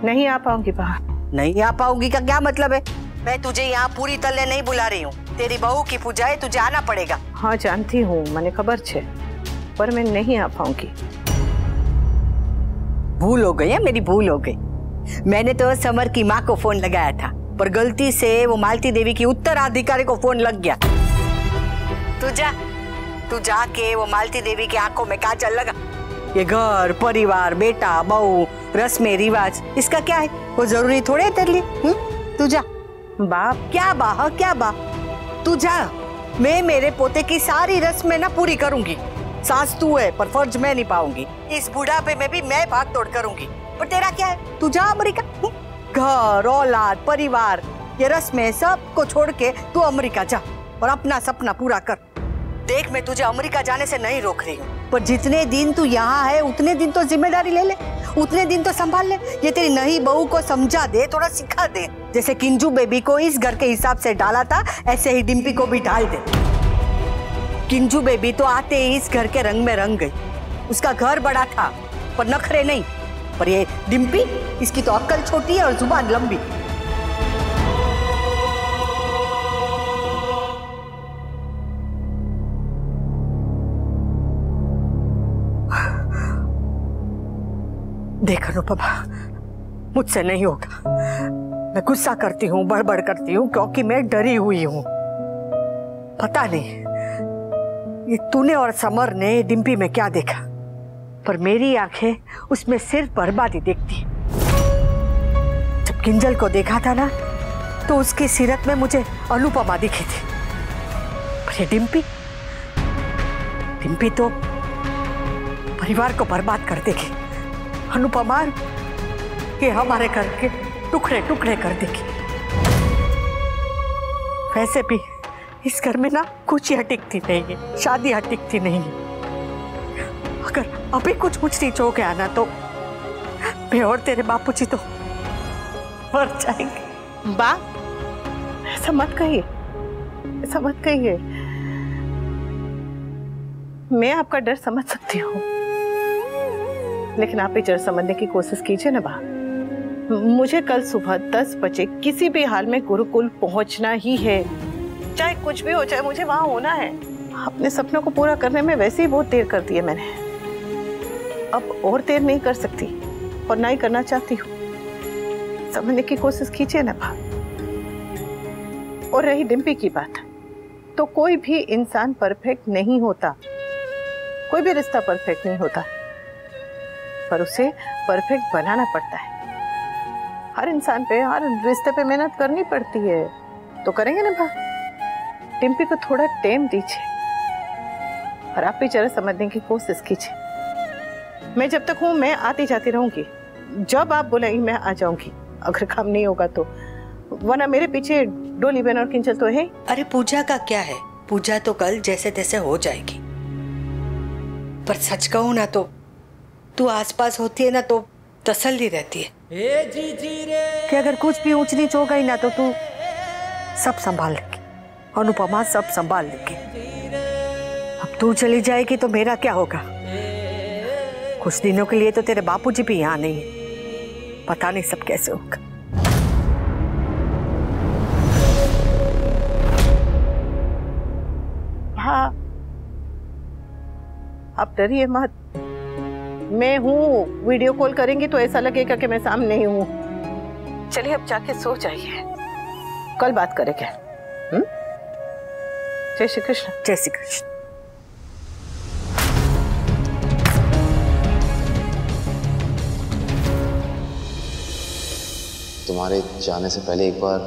नहीं आ पाऊंगी बाहर। नहीं आ पाऊंगी का क्या मतलब है? मैं तुझे यहाँ पूरी तरह नहीं बुला रही हूँ। तेरी बहू की पूजा है, तुझे आना पड़ेगा। हाँ जानती हूँ, मैंने खबर छे, पर मैं नहीं आ पाऊंगी। भूल हो गई है, मेरी भूल हो गई। मैंने तो समर की माँ को फोन लगाया था, पर गलती से वो मालती देवी की उत्तराधिकारी को फोन लग गया। तू जाके वो मालती देवी की आंखों में काजल लगा। ये घर परिवार, बेटा बहू, रस्में रिवाज, इसका क्या है? वो जरूरी थोड़े है तेरे लिए। तू जा। बाप क्या बा? तू जा। मैं मेरे पोते की सारी रस्में ना पूरी करूंगी। सास तू है, पर फर्ज मैं नहीं पाऊंगी। इस बुढ़ापे में भी मैं भाग तोड़ करूंगी। पर तेरा क्या है? तू जा अमेरिका। घर, औलाद, परिवार, ये रस्में सबको छोड़ के तू अमेरिका जा और अपना सपना पूरा कर। देख, मैं तुझे अमेरिका जाने से नहीं रोक रही हूँ, पर जितने दिन तू यहाँ है उतने दिन तो जिम्मेदारी ले ले, उतने दिन तो संभाल ले। ये तेरी नई बहू को समझा दे, थोड़ा सिखा दे। जैसे किंजू बेबी को इस घर के हिसाब से डाला था, ऐसे ही डिम्पी को भी डाल दे। किंजू बेबी तो आते ही इस घर के रंग में रंग गई। उसका घर बड़ा था पर नखरे नहीं। पर ये डिम्पी, इसकी तो अक्ल छोटी है और जुबान लंबी। देख अनुपमा, मुझसे नहीं होगा। मैं गुस्सा करती हूँ, बड़बड़ करती हूँ, क्योंकि मैं डरी हुई हूँ। पता नहीं ये तूने और समर ने डिम्पी में क्या देखा, पर मेरी आंखें उसमें सिर्फ बर्बादी देखती। जब किंजल को देखा था ना, तो उसकी सीरत में मुझे अनुपमा दिखी थी। पर ये डिम्पी तो परिवार को बर्बाद कर देगी। अनुपमा के हमारे घर के टुकड़े टुकड़े कर देगी। वैसे भी इस घर में ना खुशियां टिकती नहीं है, शादियां टिकती नहीं है। अगर अभी कुछ नीच हो गया ना, तो मैं और तेरे बापूजी तो मर जाएंगे। बा, ऐसा मत कहिए, ऐसा मत कहिए। मैं आपका डर समझ सकती हूँ, लेकिन आप भी डर समझने की कोशिश कीजिए ना बा। मुझे कल सुबह 10 बजे किसी भी हाल में गुरुकुल पहुंचना ही है। चाहे कुछ भी हो, चाहे मुझे वहां होना है। अपने सपनों को पूरा करने में वैसे ही बहुत देर कर दी है मैंने। अब और देर नहीं कर सकती और ना ही करना चाहती हूँ। समझने की कोशिश कीजिए ना बा। और रही डिम्पी की बात, तो कोई भी इंसान परफेक्ट नहीं होता, कोई भी रिश्ता परफेक्ट नहीं होता, पर उसे परफेक्ट बनाना पड़ता है। हर इंसान पे, हर रिश्ते पे मेहनत करनी पड़ती है। तो करेंगे ना भा। डिम्पी को थोड़ा टाइम दीजिए और आप भी जरा समझने की कोशिश कीजिए। मैं जब तक हूँ मैं आती जाती रहूंगी। जब आप बोलेंगी मैं आ जाऊंगी, अगर काम नहीं होगा तो। वरना मेरे पीछे डोली बहन और किंचल तो है। अरे पूजा का क्या है, पूजा तो कल जैसे तैसे हो जाएगी। पर सच कहूँ ना, तो तू आसपास होती है ना तो तसल्ली रहती है कि अगर कुछ भी ऊंच नीच हो गई ना, तो तू सब संभाल लेगी। अनुपमा सब संभाल लेगी। अब तू चली जाएगी तो मेरा क्या होगा? कुछ दिनों के लिए तो तेरे बापूजी भी यहाँ नहीं है। पता नहीं सब कैसे होगा। हाँ, आप डरिए मत। मैं हूँ। वीडियो कॉल करेंगी तो ऐसा लगेगा कि मैं सामने ही हूँ। चलिए अब जाके सो जाइए, कल बात करेंगे। जय श्री कृष्ण। जय श्री कृष्ण। तुम्हारे जाने से पहले एक बार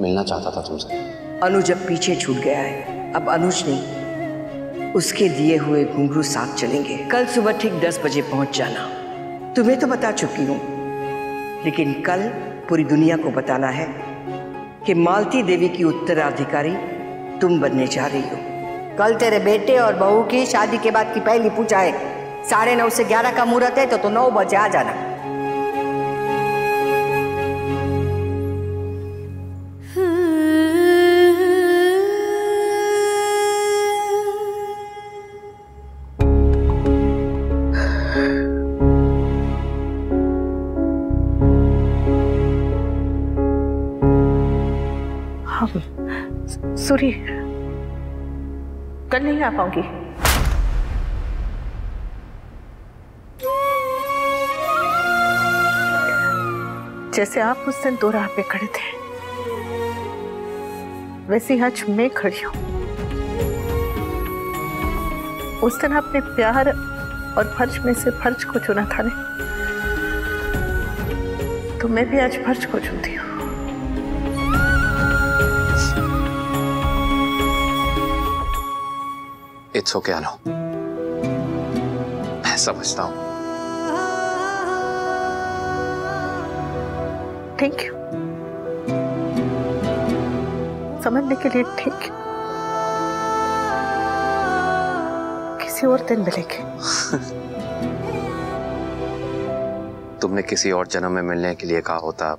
मिलना चाहता था तुमसे। अनुज अब पीछे छूट गया है। अब अनुज नहीं, उसके दिए हुए घुंघरू साथ चलेंगे। कल सुबह ठीक 10 बजे पहुंच जाना। तुम्हें तो बता चुकी हूं, लेकिन कल पूरी दुनिया को बताना है कि मालती देवी की उत्तराधिकारी तुम बनने जा रही हो। कल तेरे बेटे और बहू की शादी के बाद की पहली पूजा है। 9:30 से 11 का मुहूर्त है, तो 9 बजे आ जाना। सूरी, कल नहीं आ पाऊंगी। जैसे आप उस दिन दो राह पे खड़े थे, वैसे आज मैं खड़ी हूं। उस दिन आपने प्यार और फर्ज में से फर्ज को चुना था ने, तो मैं भी आज फर्ज को चुनती हूँ। इट्स ओके अनु, मैं समझता हूँ। थैंक यू, समझने के लिए ठीक है। किसी और दिन मिलेंगे। तुमने किसी और जन्म में मिलने के लिए कहा होता,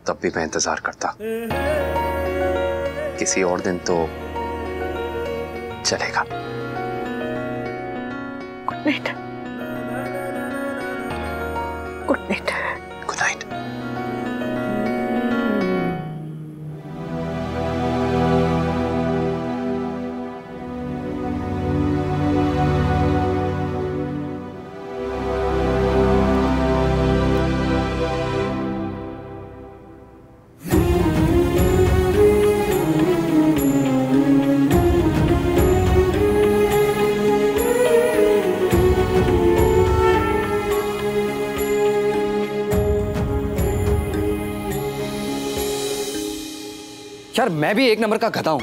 तब भी मैं इंतजार करता। किसी और दिन तो चलेगा। Good night. Good night. Good night. यार मैं भी एक नंबर का गधा हूं।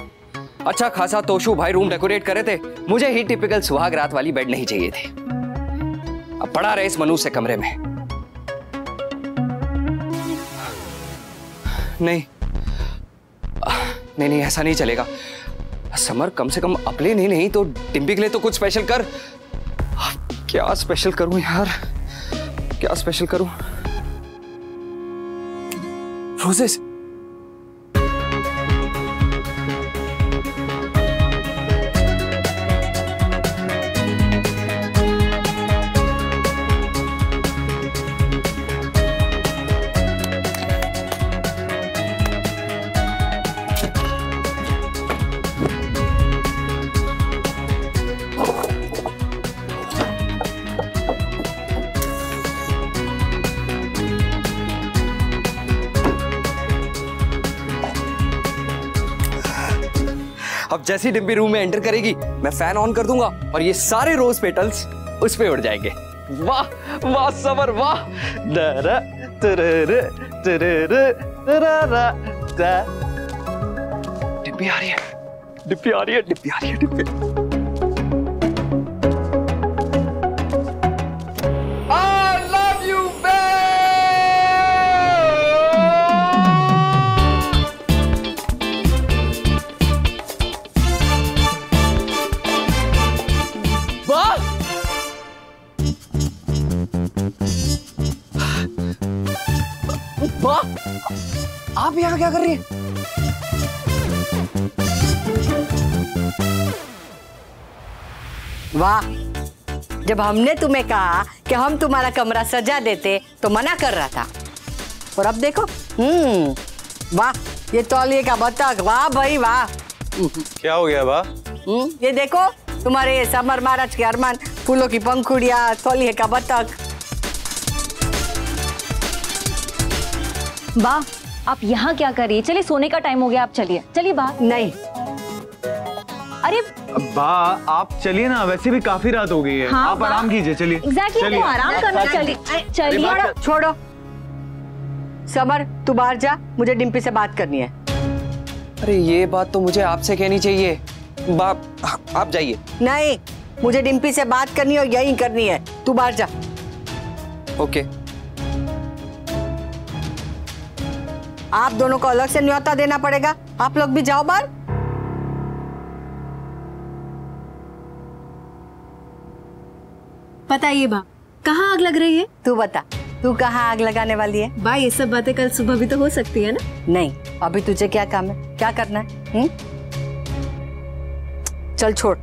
अच्छा खासा तोशु भाई रूम डेकोरेट करे थे, मुझे ही टिपिकल सुहाग रात वाली बेड नहीं चाहिए थे। अब पड़ा रहे इस मनुष्य कमरे में। नहीं नहीं नहीं, ऐसा नहीं चलेगा। समर, कम से कम अपने लिए नहीं तो डिम्पी के लिए तो कुछ स्पेशल कर। क्या स्पेशल करूं यार, क्या स्पेशल करूं? रोजेस, अब जैसी डिम्पी रूम में एंटर करेगी मैं फैन ऑन कर दूंगा और ये सारे रोज पेटल्स उस पे उड़ जाएंगे। वाह वाह समर वाह। डिम्पी आ रही है, डिम्पी आ रही है, डिम्पी आ रही है, डिम्पी। आप यहाँ क्या कर रही हैं? वाह, जब हमने तुम्हें कहा कि हम तुम्हारा कमरा सजा देते तो मना कर रहा था, और अब देखो। वाह, ये तौलिए का बतख, वाह भाई वाह। क्या हो गया वाह? ये देखो तुम्हारे ये समर महाराज के अरमान, फूलों की पंखुड़िया, तौलिए का बतख। वाह, आप यहाँ क्या कर रही है? चलिए सोने का टाइम हो गया, आप चलिए चलिए बाहर। नहीं, अरे बा आप चलिए ना, वैसे भी काफी रात हो गई है। हाँ, आप आराम कीजिए, चलिए। एग्जैक्टली, आराम करना। चलिए चलिए। छोड़ो समर, तू बाहर जा, मुझे डिम्पी से बात करनी है। अरे ये बात तो मुझे आपसे कहनी चाहिए। आप जाइए। नहीं, मुझे डिम्पी से बात करनी है और यही करनी है। तू बाहर जा। ओके। आप दोनों को अलग से न्योता देना पड़ेगा। आप लोग भी जाओ बाहर। बताइए बा, कहाँ आग लग रही है? तू बता, तू कहाँ आग लगाने वाली है? बा, ये सब बातें कल सुबह भी तो हो सकती है ना? नहीं, अभी तुझे क्या काम है, क्या करना है? चल छोड़,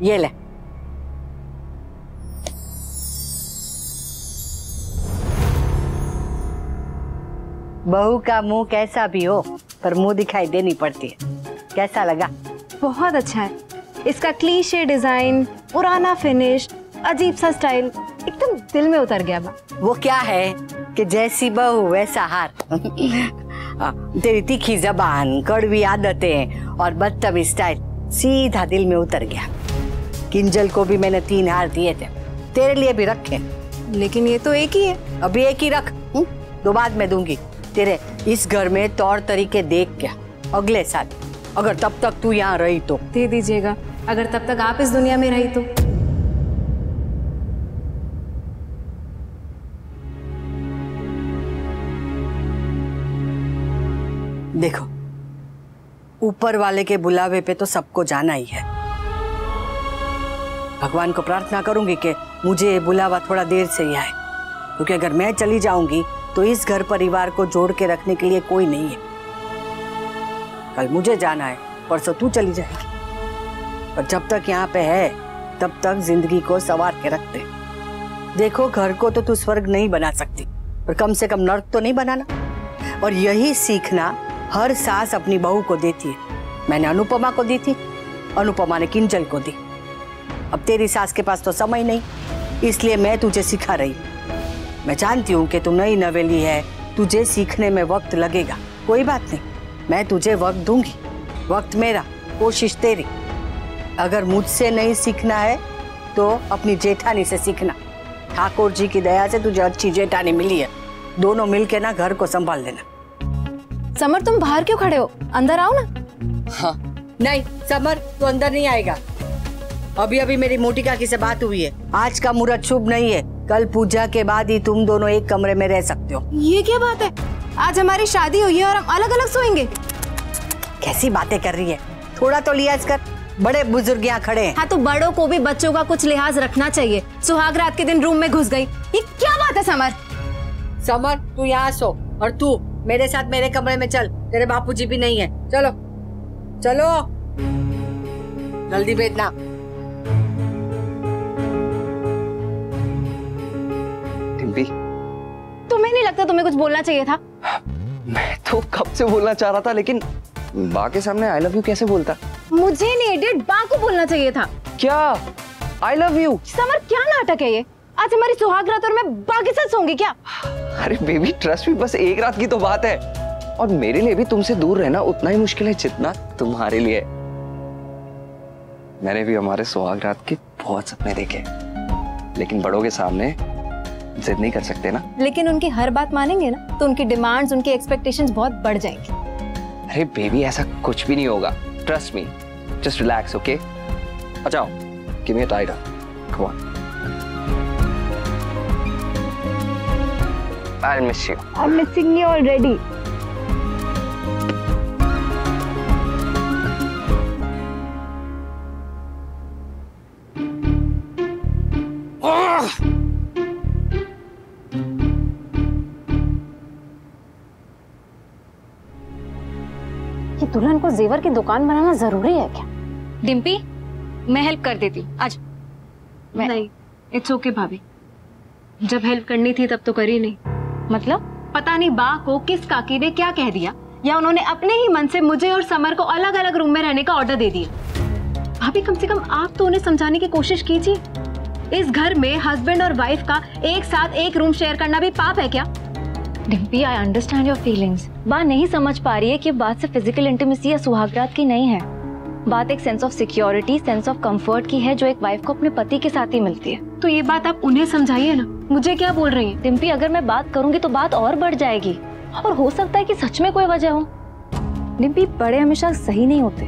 ये ले। बहू का मुंह कैसा भी हो, पर मुंह दिखाई देनी पड़ती है। कैसा लगा? बहुत अच्छा है। इसका क्लीशे डिजाइन, पुराना फिनिश, अजीब सा स्टाइल, एकदम दिल में उतर गया बा। वो क्या है कि जैसी बहू वैसा हार। तेरी तीखी जबान, कड़वी आदतें और बदतमीज स्टाइल सीधा दिल में उतर गया। किंजल को भी मैंने 3 हार दिए थे, तेरे लिए भी रखे। लेकिन ये तो एक ही है। अभी एक ही रख, 2 बाद में दूंगी। तेरे इस घर में तौर तरीके देख क्या अगले साल, अगर तब तक तू यहाँ रही तो दे दीजिएगा, अगर तब तक आप इस दुनिया में रही तो। देखो, ऊपर वाले के बुलावे पे तो सबको जाना ही है। भगवान को प्रार्थना करूंगी कि मुझे ये बुलावा थोड़ा देर से ही आए, क्योंकि अगर मैं चली जाऊंगी तो इस घर परिवार को जोड़ के रखने के लिए कोई नहीं है। कल मुझे जाना है, परसों तू चली जाएगी, पर जब तक यहाँ पे है तब तक जिंदगी को संवार के रखते। देखो, घर को तो तू स्वर्ग नहीं बना सकती, पर कम से कम नर्क तो नहीं बनाना। और यही सीखना हर सास अपनी बहू को देती है। मैंने अनुपमा को दी थी, अनुपमा ने किंजल को दी। अब तेरी सास के पास तो समय नहीं, इसलिए मैं तुझे सिखा रही। मैं जानती हूँ कि तू नई नवेली है, तुझे सीखने में वक्त लगेगा। कोई बात नहीं, मैं तुझे वक्त दूंगी। वक्त मेरा, कोशिश तेरी। अगर मुझसे नहीं सीखना है तो अपनी जेठानी से सीखना। ठाकुर जी की दया से तुझे अच्छी जेठानी मिली है, दोनों मिलके ना घर को संभाल लेना। समर, तुम बाहर क्यों खड़े हो? अंदर आओ ना। हाँ, नहीं समर, तू अंदर नहीं आएगा। अभी अभी मेरी मोटी काकी से बात हुई है, आज का मुहूर्त शुभ नहीं है। कल पूजा के बाद ही तुम दोनों एक कमरे में रह सकते हो। ये क्या बात है? आज हमारी शादी हुई है और हम अलग अलग सोएंगे। कैसी बातें कर रही है? थोड़ा तो लिहाज कर, बड़े बुजुर्ग यहाँ खड़े हैं। हाँ, तो बड़ों को भी बच्चों का कुछ लिहाज रखना चाहिए। सुहाग रात के दिन रूम में घुस गई, ये क्या बात है? समर, समर तू यहाँ सो और तू मेरे साथ मेरे कमरे में चल। तेरे बापूजी भी नहीं है। चलो चलो, जल्दी भेजना। डिम्पी, तुम्हें नहीं लगता तुम्हें कुछ बोलना चाहिए था? मैं तो कब से बोलना चाह रहा था, लेकिन बा के सामने आई लव यू कैसे बोलता? मुझे नहीं, इडियट, बा को बोलना चाहिए था। क्या आई लव यू? समर, क्या नाटक है ये? आज हमारी सुहाग रात और मैं बा के साथ सोऊंगी क्या? अरे बेबी, ट्रस्ट मी, बस एक रात की तो बात है। और मेरे लिए भी तुमसे दूर रहना उतना ही मुश्किल है जितना तुम्हारे लिए। मैंने भी हमारे सुहाग रात के बहुत सपने देखे, लेकिन बड़ों के सामने जिद नहीं कर सकते ना। लेकिन उनकी हर बात मानेंगे ना तो उनकी डिमांड्स, उनकी एक्सपेक्टेशंस बहुत बढ़ जाएंगी। अरे बेबी, ऐसा कुछ भी नहीं होगा, trust me, just relax, okay? अच्छा, give me a tied up, come on. I'll miss you. I'm missing you already. ये दुल्हन को जेवर की दुकान बनाना जरूरी है क्या? डिम्पी, मैं हेल्प कर देती हूँ आज। नहीं, इट्स ओके भाभी, जब हेल्प करनी थी तब तो करी नहीं। मतलब पता नहीं बा को किस काकी ने क्या कह दिया, या उन्होंने अपने ही मन से मुझे और समर को अलग अलग रूम में रहने का ऑर्डर दे दिया। भाभी, कम से कम आप तो उन्हें समझाने की कोशिश कीजिए। इस घर में हस्बैंड और वाइफ का एक साथ एक रूम शेयर करना भी पाप है क्या? Dimpy, I understand your feelings. बा नहीं समझ पा रही है कि बात से फिजिकल इंटीमेसी या सुहागरात की नहीं है। बात एक sense of security, sense of comfort की है, जो एक वाइफ को अपने पति के साथ ही मिलती है। तो ये बात आप उन्हें समझाइए ना, मुझे क्या बोल रही हैं? डिम्पी, अगर मैं बात करूंगी तो बात और बढ़ जाएगी, और हो सकता है कि सच में कोई वजह हो। डिम्पी, बड़े हमेशा सही नहीं होते,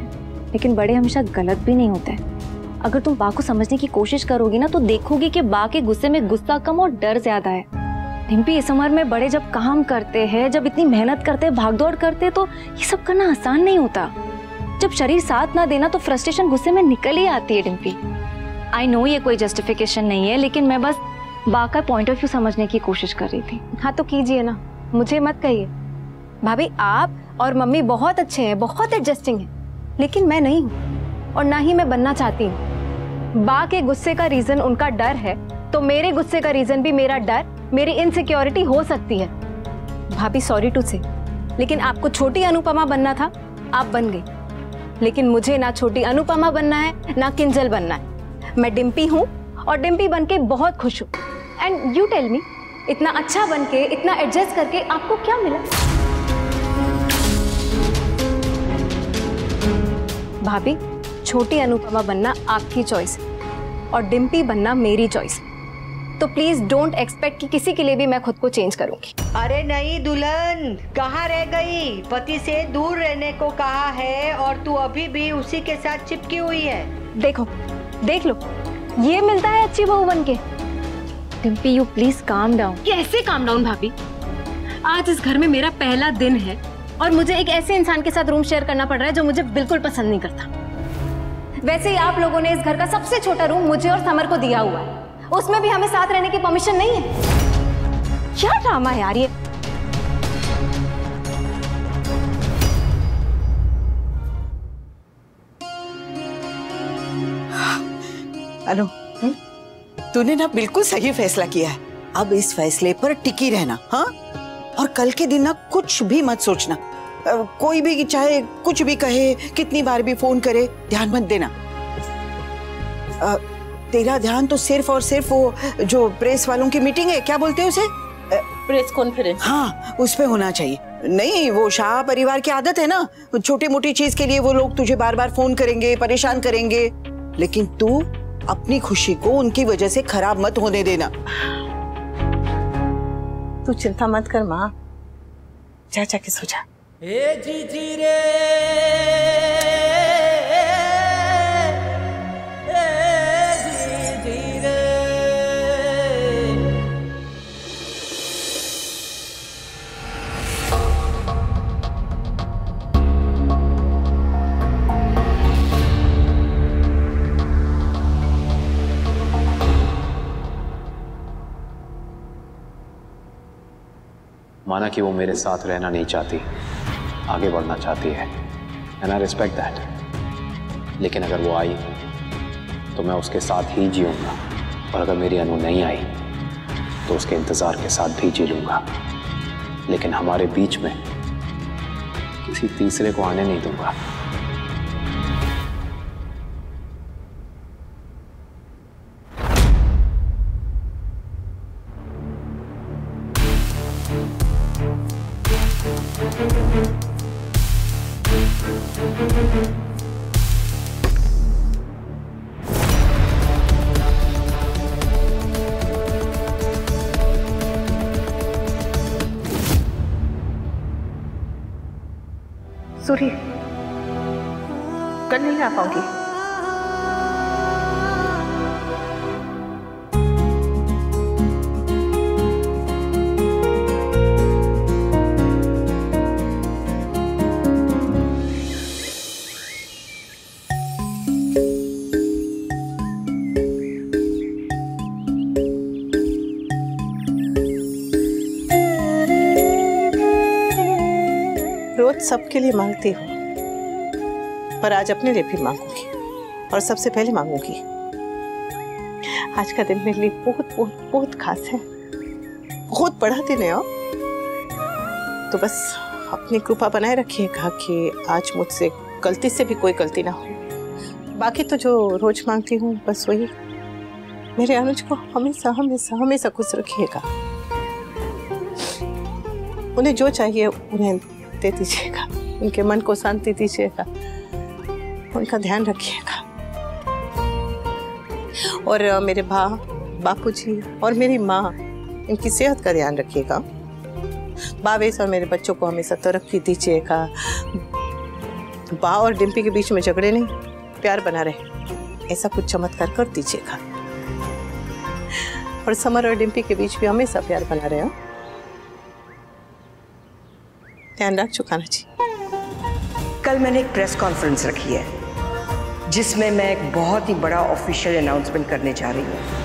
लेकिन बड़े हमेशा गलत भी नहीं होते। अगर तुम बा को समझने की कोशिश करोगी ना तो देखोगी कि बा के गुस्से में गुस्सा कम और डर ज्यादा है। डिम्पी, इस उम्र में बड़े जब काम करते हैं, जब इतनी मेहनत करते हैं, भागदौड़ करते हैं, तो ये सब करना आसान नहीं होता। जब शरीर साथ ना देना तो फ्रस्ट्रेशन गुस्से में निकल ही आती है। डिम्पी, आई नो ये कोई जस्टिफिकेशन नहीं है, लेकिन मैं बस बा का पॉइंट ऑफ व्यू समझने की कोशिश कर रही थी। हाँ तो कीजिए ना, मुझे मत कहिए। भाभी, आप और मम्मी बहुत अच्छे हैं, बहुत एडजस्टिंग हैं, लेकिन मैं नहीं हूँ और ना ही मैं बनना चाहती हूँ। बा के गुस्से का रीजन उनका डर है, तो मेरे गुस्से का रीजन भी मेरा डर, मेरी इनसिक्योरिटी हो सकती है। भाभी, सॉरी टू से, लेकिन आपको छोटी अनुपमा बनना था, आप बन गई। लेकिन मुझे ना छोटी अनुपमा बनना है ना किंजल बनना है। मैं डिम्पी हूँ और डिम्पी बन के बहुत खुश हूँ। एंड यू टेल मी, इतना अच्छा बन के, इतना एडजस्ट करके आपको क्या मिला? भाभी, छोटी अनुपमा बनना आपकी चॉइस है और डिम्पी बनना मेरी चॉइस है। तो प्लीज डोंट एक्सपेक्ट कि किसी के लिए भी मैं खुद को चेंज करूंगी। अरे नहीं दुल्हन, कहाँ रह गई? पति से दूर रहने को कहा है और तू अभी भी उसी के साथ चिपकी हुई है। देखो, देख लो, ये मिलता है अच्छी बहू बन के। Dimpy, you please calm down. कैसे काम डाउन भाभी? आज इस घर में मेरा पहला दिन है और मुझे एक ऐसे इंसान के साथ रूम शेयर करना पड़ रहा है जो मुझे बिल्कुल पसंद नहीं करता। वैसे ही आप लोगों ने इस घर का सबसे छोटा रूम मुझे और समर को दिया हुआ है, उसमें भी हमें साथ रहने की परमिशन नहीं है। क्या ड्रामा है यार ये। अनु, तूने ना बिल्कुल सही फैसला किया है। अब इस फैसले पर टिकी रहना, हाँ? और कल के दिन ना कुछ भी मत सोचना। कोई भी चाहे कुछ भी कहे, कितनी बार भी फोन करे, ध्यान मत देना। तेरा ध्यान तो सिर्फ और सिर्फ वो जो प्रेस वालों की मीटिंग है, क्या बोलते हैं उसे? Press conference. हाँ, उस पे होना चाहिए। नहीं, वो शाह परिवार की आदत है ना, छोटी मोटी चीज के लिए वो लोग तुझे बार बार फोन करेंगे, परेशान करेंगे। लेकिन तू अपनी खुशी को उनकी वजह से खराब मत होने देना। तू चिंता मत कर माँ, जा जाके सो जा। माना कि वो मेरे साथ रहना नहीं चाहती, आगे बढ़ना चाहती है, एंड आई रिस्पेक्ट दैट। लेकिन अगर वो आई तो मैं उसके साथ ही जीऊंगा, और अगर मेरी अनु नहीं आई तो उसके इंतजार के साथ भी जी लूंगा। लेकिन हमारे बीच में किसी तीसरे को आने नहीं दूंगा। सूरी, कल नहीं आ पाऊंगी। रोज सबके लिए मांगती हूँ, पर आज अपने लिए भी मांगूंगी, और सबसे पहले मांगूंगी। आज का दिन मेरे लिए बहुत बहुत बहुत खास है, बहुत बड़ा दिन है। तो बस अपनी कृपा बनाए रखिएगा कि आज मुझसे गलती से भी कोई गलती ना हो। बाकी तो जो रोज मांगती हूँ बस वही। मेरे अनुज को हमेशा हमेशा हमेशा खुश रखिएगा। उन्हें जो चाहिए उन्हें दे दीजिएगा, उनके मन को शांति दीजिएगा, उनका ध्यान रखिएगा। और मेरे बापूजी और मेरी माँ, इनकी सेहत का ध्यान रखिएगा। भावेश और मेरे बच्चों को हमेशा तरक्की दीजिएगा। बा और डिम्पी के बीच में झगड़े नहीं, प्यार बना रहे, ऐसा कुछ चमत्कार कर दीजिएगा। और समर और डिम्पी के बीच भी हमेशा प्यार बना रहे। ध्यान रख चुका ना जी। कल मैंने एक प्रेस कॉन्फ्रेंस रखी है जिसमें मैं एक बहुत ही बड़ा ऑफिशियल अनाउंसमेंट करने जा रही हूँ।